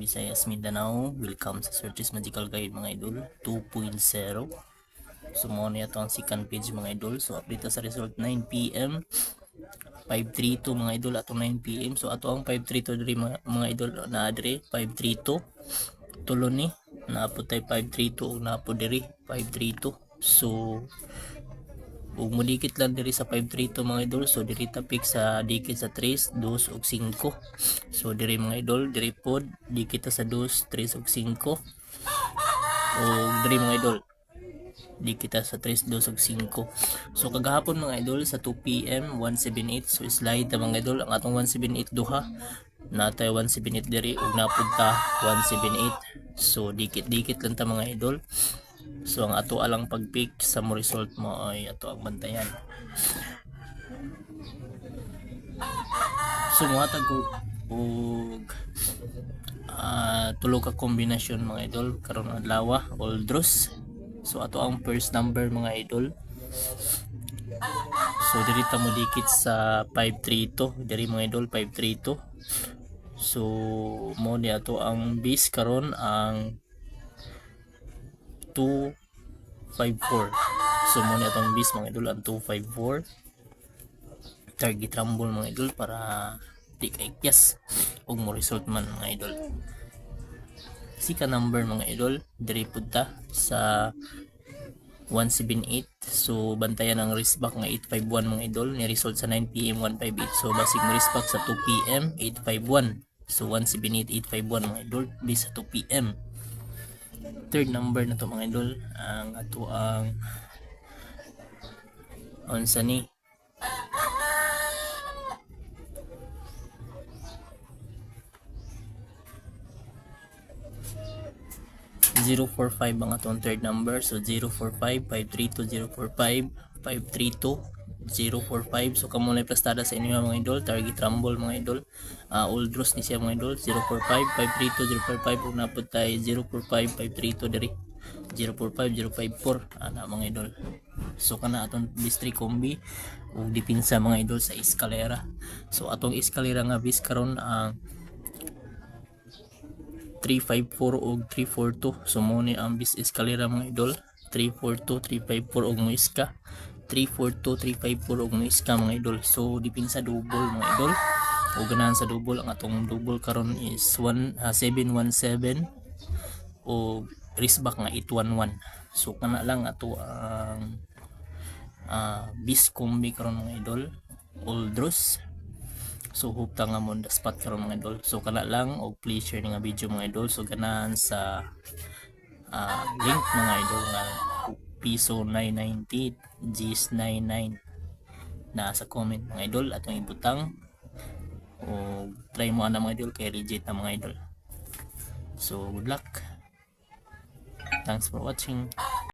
Visayas, Mindanao. Welcome sa Searches Magical Guide mga idol 2.0. So mo na ito ang second page mga idol. So update sa result 9 PM 532 mga idol atong 9 PM. So ato ang 532 diri mga idol na adre 532 tulo ni naapod tay 532 ug naapod diri 532. So ug mudikit lang diri sa 532 mga idol. So diri tapik sa dikit sa 3, 2 ug 5. So diri mga idol diri pod dikit sa 2, 3 ug 5. O diri mga idol di kita sa 3, 2 ug 5. So kagahapon mga idol sa 2 PM 178. So slide ta mga idol ang atong 178 duha natay 178 diri ug napunta 178. So dikit-dikit lang ta mga idol. So ang ato alang pag-pick sa mo result mo ay ato ang bantayan. So muhatag og tulo ka kombinasyon mga idol karon adlaw all draws. So ato ang first number mga idol. So diri ta mo dikit sa 532 diri mga idol 532. So mo ni ato ang base karon ang 254. So mo ni atong base mga idol ang 254. Target rumble mga idol para di kay yes ug mo result man mga idol. Sika number mga idol diri punta sa 178. So bantayan ang risk back nga 851 mga idol ni result sa 9 PM 158. So basig mo risk back sa 2 PM 851. So 178 851 mga idol di sa 2 PM. Third number na to mga idol ang ato ang unsa ni 045 ang atong third number. So 045 532 045 532 045. So kamo na plastada sa inyo mga idol. Target rumble mga idol. All draws ni siya mga idol. 045 532 045 ug napud tay 045 532 diri 045 054 ana mga idol. So kana atong district combi ug dipinsa mga idol sa eskalera. So atong eskalera nga bis karon ang 354 ug 342. So mo ni ang bis eskalera mga idol 342 354 ug mo iska 342 354 ug mo iska mga idol. So dipinsa double mga idol ug ganahan sa double ang atong double karon is 717 ug risk back nga 811. So kana lang ato ang bis combi karon mga idol all draws. So hope ta nga mo the spot karon mga idol. So kana lang og please share nga video mga idol. So ganahan sa link mga idol nga piso 990 G's 99 na sa comment mga idol atong ibutang o try mo ana mga idol kay legit na mga idol. So good luck. Thanks for watching.